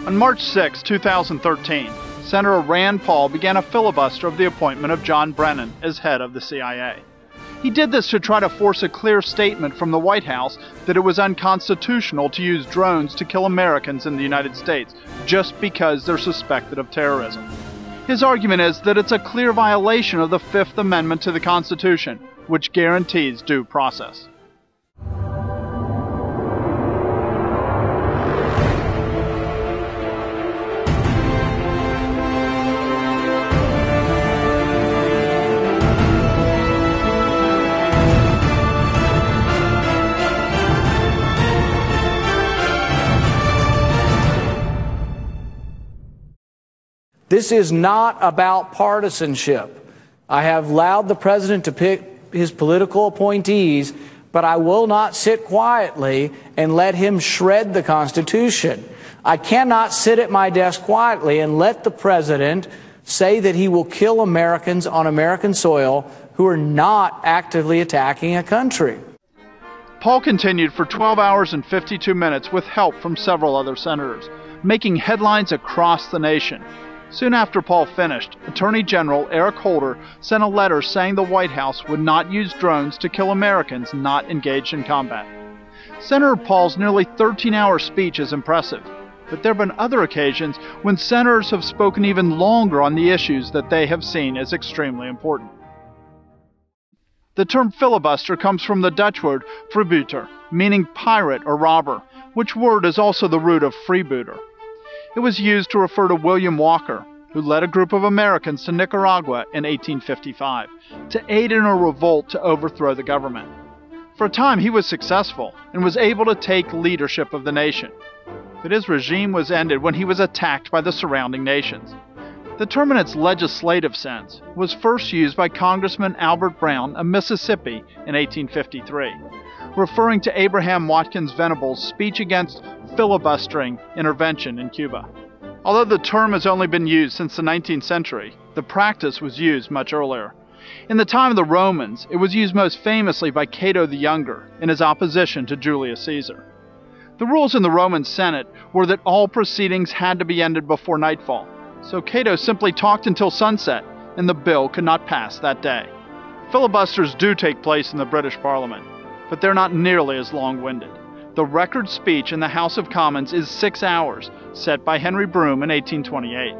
On March 6, 2013, Senator Rand Paul began a filibuster of the appointment of John Brennan as head of the CIA. He did this to try to force a clear statement from the White House that it was unconstitutional to use drones to kill Americans in the United States just because they're suspected of terrorism. His argument is that it's a clear violation of the Fifth Amendment to the Constitution, which guarantees due process. This is not about partisanship. I have allowed the president to pick his political appointees, but I will not sit quietly and let him shred the Constitution. I cannot sit at my desk quietly and let the president say that he will kill Americans on American soil who are not actively attacking a country. Paul continued for 12 hours and 52 minutes with help from several other senators, making headlines across the nation. Soon after Paul finished, Attorney General Eric Holder sent a letter saying the White House would not use drones to kill Americans not engaged in combat. Senator Paul's nearly 13-hour speech is impressive, but there have been other occasions when senators have spoken even longer on the issues that they have seen as extremely important. The term filibuster comes from the Dutch word Filibuster, meaning pirate or robber, which word is also the root of freebooter. It was used to refer to William Walker, who led a group of Americans to Nicaragua in 1855 to aid in a revolt to overthrow the government. For a time he was successful and was able to take leadership of the nation, but his regime was ended when he was attacked by the surrounding nations. The term in its legislative sense was first used by Congressman Albert Brown of Mississippi in 1853, referring to Abraham Watkins Venable's speech against filibustering intervention in Cuba. Although the term has only been used since the 19th century, the practice was used much earlier. In the time of the Romans, it was used most famously by Cato the Younger in his opposition to Julius Caesar. The rules in the Roman Senate were that all proceedings had to be ended before nightfall, so Cato simply talked until sunset, and the bill could not pass that day. Filibusters do take place in the British Parliament, but they're not nearly as long-winded. The record speech in the House of Commons is 6 hours, set by Henry Brougham in 1828.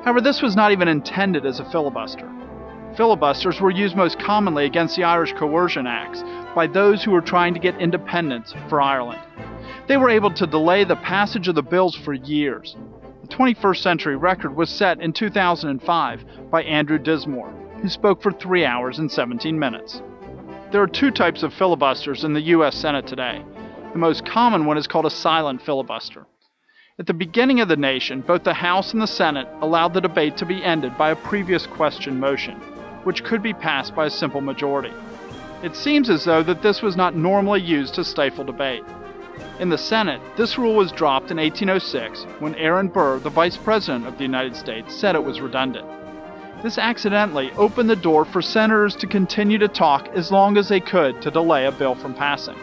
However, this was not even intended as a filibuster. Filibusters were used most commonly against the Irish Coercion Acts by those who were trying to get independence for Ireland. They were able to delay the passage of the bills for years. The 21st century record was set in 2005 by Andrew Dismore, who spoke for 3 hours and 17 minutes. There are two types of filibusters in the U.S. Senate today. The most common one is called a silent filibuster. At the beginning of the nation, both the House and the Senate allowed the debate to be ended by a previous question motion, which could be passed by a simple majority. It seems as though that this was not normally used to stifle debate. In the Senate, this rule was dropped in 1806 when Aaron Burr, the Vice President of the United States, said it was redundant. This accidentally opened the door for senators to continue to talk as long as they could to delay a bill from passing.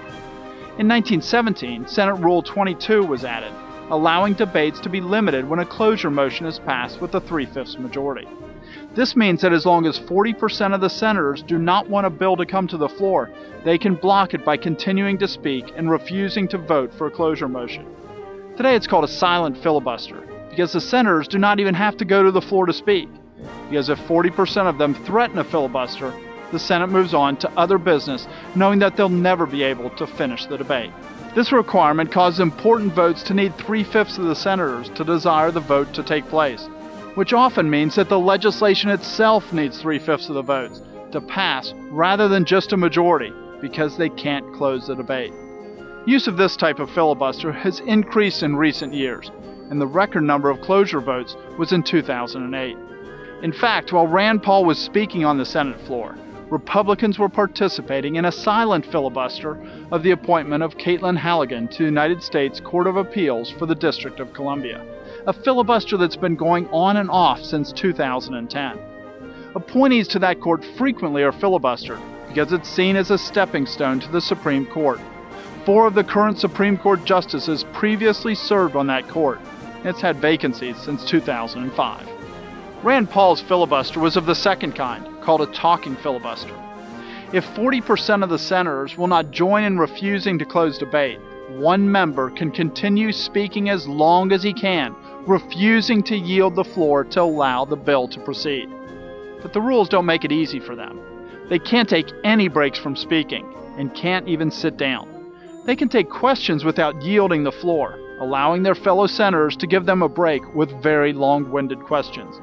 In 1917, Senate Rule 22 was added, allowing debates to be limited when a cloture motion is passed with a 3/5 majority. This means that as long as 40% of the senators do not want a bill to come to the floor, they can block it by continuing to speak and refusing to vote for a cloture motion. Today it's called a silent filibuster, because the senators do not even have to go to the floor to speak. Because if 40% of them threaten a filibuster, the Senate moves on to other business, knowing that they'll never be able to finish the debate. This requirement causes important votes to need 3/5 of the senators to desire the vote to take place, which often means that the legislation itself needs 3/5 of the votes to pass rather than just a majority, because they can't close the debate. Use of this type of filibuster has increased in recent years, and the record number of cloture votes was in 2008. In fact, while Rand Paul was speaking on the Senate floor, Republicans were participating in a silent filibuster of the appointment of Caitlin Halligan to the United States Court of Appeals for the District of Columbia, a filibuster that's been going on and off since 2010. Appointees to that court frequently are filibustered because it's seen as a stepping stone to the Supreme Court. 4 of the current Supreme Court justices previously served on that court, It's had vacancies since 2005. Rand Paul's filibuster was of the second kind, called a talking filibuster. If 40% of the senators will not join in refusing to close debate, one member can continue speaking as long as he can, refusing to yield the floor to allow the bill to proceed. But the rules don't make it easy for them. They can't take any breaks from speaking, and can't even sit down. They can take questions without yielding the floor, allowing their fellow senators to give them a break with very long-winded questions.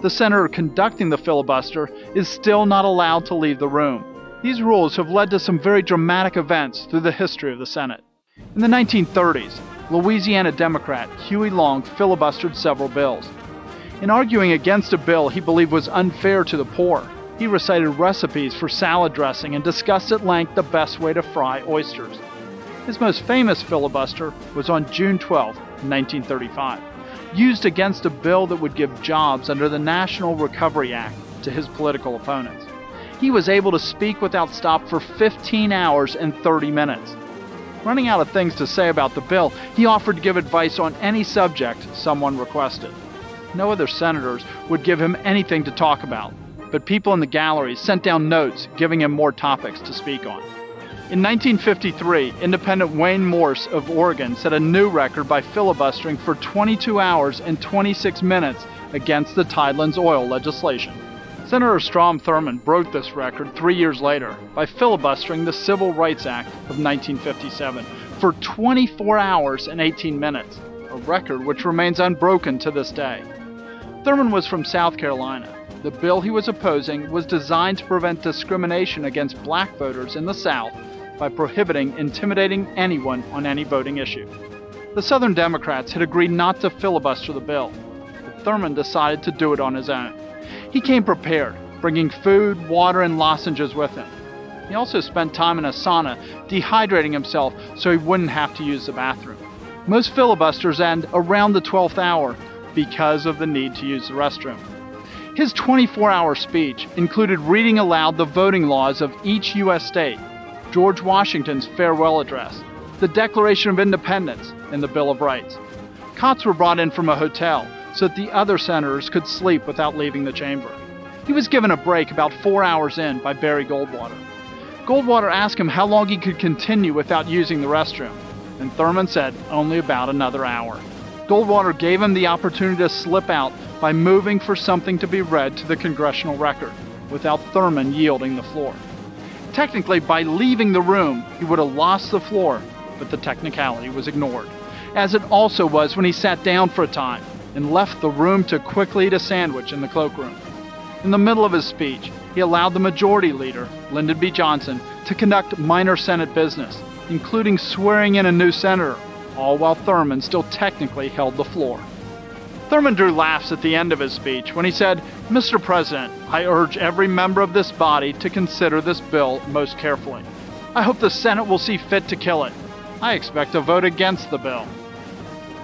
The senator conducting the filibuster is still not allowed to leave the room. These rules have led to some very dramatic events through the history of the Senate. In the 1930s, Louisiana Democrat Huey Long filibustered several bills. In arguing against a bill he believed was unfair to the poor, he recited recipes for salad dressing and discussed at length the best way to fry oysters. His most famous filibuster was on June 12, 1935, used against a bill that would give jobs under the National Recovery Act to his political opponents. He was able to speak without stop for 15 hours and 30 minutes. Running out of things to say about the bill, he offered to give advice on any subject someone requested. No other senators would give him anything to talk about, but people in the galleries sent down notes giving him more topics to speak on. In 1953, independent Wayne Morse of Oregon set a new record by filibustering for 22 hours and 26 minutes against the Tidelands oil legislation. Senator Strom Thurmond broke this record 3 years later by filibustering the Civil Rights Act of 1957 for 24 hours and 18 minutes, a record which remains unbroken to this day. Thurmond was from South Carolina. The bill he was opposing was designed to prevent discrimination against black voters in the South by prohibiting intimidating anyone on any voting issue. The Southern Democrats had agreed not to filibuster the bill, but Thurmond decided to do it on his own. He came prepared, bringing food, water, and lozenges with him. He also spent time in a sauna, dehydrating himself so he wouldn't have to use the bathroom. Most filibusters end around the 12th hour because of the need to use the restroom. His 24-hour speech included reading aloud the voting laws of each U.S. state, George Washington's farewell address, the Declaration of Independence, and the Bill of Rights. Cots were brought in from a hotel so that the other senators could sleep without leaving the chamber. He was given a break about 4 hours in by Barry Goldwater. Goldwater asked him how long he could continue without using the restroom, and Thurmond said only about another hour. Goldwater gave him the opportunity to slip out by moving for something to be read to the congressional record, without Thurmond yielding the floor. Technically, by leaving the room, he would have lost the floor, but the technicality was ignored, as it also was when he sat down for a time and left the room to quickly eat a sandwich in the cloakroom. In the middle of his speech, he allowed the majority leader, Lyndon B. Johnson, to conduct minor Senate business, including swearing in a new senator, all while Thurmond still technically held the floor. Thurmond drew laughs at the end of his speech when he said, "Mr. President, I urge every member of this body to consider this bill most carefully. I hope the Senate will see fit to kill it. I expect a vote against the bill."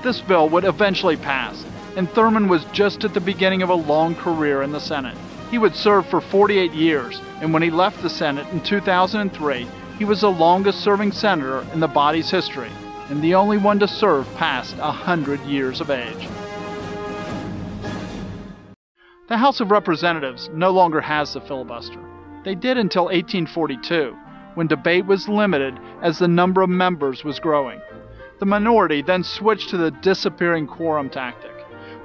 This bill would eventually pass, and Thurmond was just at the beginning of a long career in the Senate. He would serve for 48 years, and when he left the Senate in 2003, he was the longest-serving senator in the body's history, and the only one to serve past 100 years of age. The House of Representatives no longer has the filibuster. They did until 1842, when debate was limited as the number of members was growing. The minority then switched to the disappearing quorum tactic,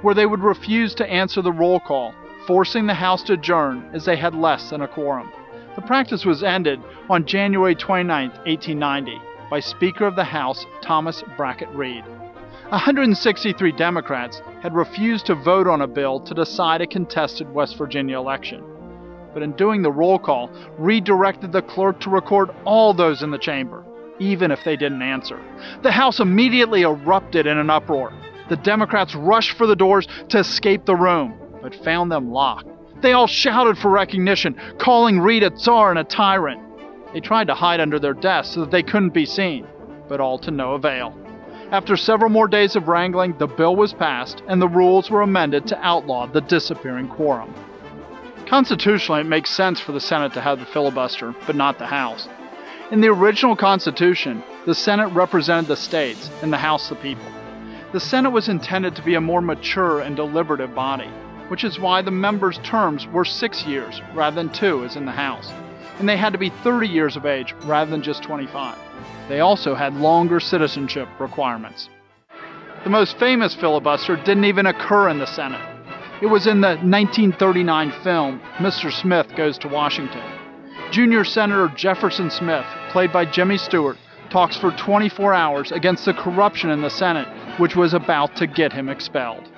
where they would refuse to answer the roll call, forcing the House to adjourn as they had less than a quorum. The practice was ended on January 29, 1890, by Speaker of the House Thomas Brackett Reed. 163 Democrats had refused to vote on a bill to decide a contested West Virginia election. But in doing the roll call, Reed directed the clerk to record all those in the chamber, even if they didn't answer. The House immediately erupted in an uproar. The Democrats rushed for the doors to escape the room, but found them locked. They all shouted for recognition, calling Reed a tsar and a tyrant. They tried to hide under their desks so that they couldn't be seen, but all to no avail. After several more days of wrangling, the bill was passed, and the rules were amended to outlaw the disappearing quorum. Constitutionally, it makes sense for the Senate to have the filibuster, but not the House. In the original Constitution, the Senate represented the states and the House the people. The Senate was intended to be a more mature and deliberative body, which is why the members' terms were 6 years rather than 2 as in the House, and they had to be 30 years of age rather than just 25. They also had longer citizenship requirements. The most famous filibuster didn't even occur in the Senate. It was in the 1939 film, Mr. Smith Goes to Washington. Junior Senator Jefferson Smith, played by Jimmy Stewart, talks for 24 hours against the corruption in the Senate, which was about to get him expelled.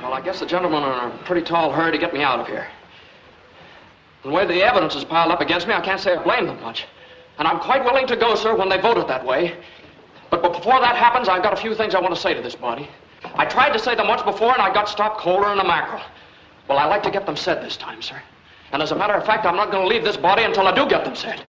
Well, I guess the gentlemen are in a pretty tall hurry to get me out of here. The way the evidence is piled up against me, I can't say I blame them much. And I'm quite willing to go, sir, when they voted that way. But before that happens, I've got a few things I want to say to this body. I tried to say them once before, and I got stopped colder than a mackerel. Well, I'd like to get them said this time, sir. And as a matter of fact, I'm not going to leave this body until I do get them said.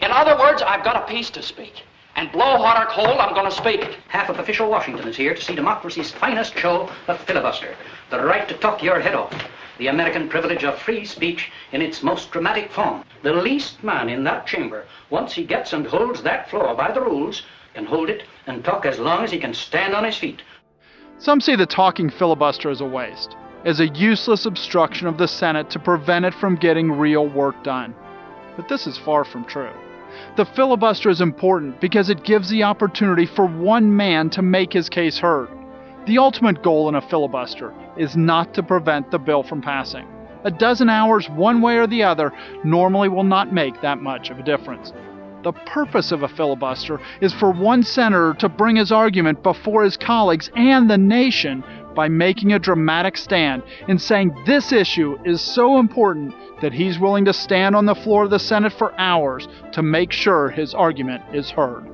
In other words, I've got a piece to speak. And blow hot or cold, I'm going to speak it. Half of official Washington is here to see democracy's finest show, the filibuster. The right to talk your head off. The American privilege of free speech in its most dramatic form. The least man in that chamber, once he gets and holds that floor by the rules, can hold it and talk as long as he can stand on his feet. Some see the talking filibuster as a waste, as a useless obstruction of the Senate to prevent it from getting real work done. But this is far from true. The filibuster is important because it gives the opportunity for one man to make his case heard. The ultimate goal in a filibuster is not to prevent the bill from passing. A dozen hours one way or the other normally will not make that much of a difference. The purpose of a filibuster is for one senator to bring his argument before his colleagues and the nation by making a dramatic stand and saying this issue is so important that he's willing to stand on the floor of the Senate for hours to make sure his argument is heard.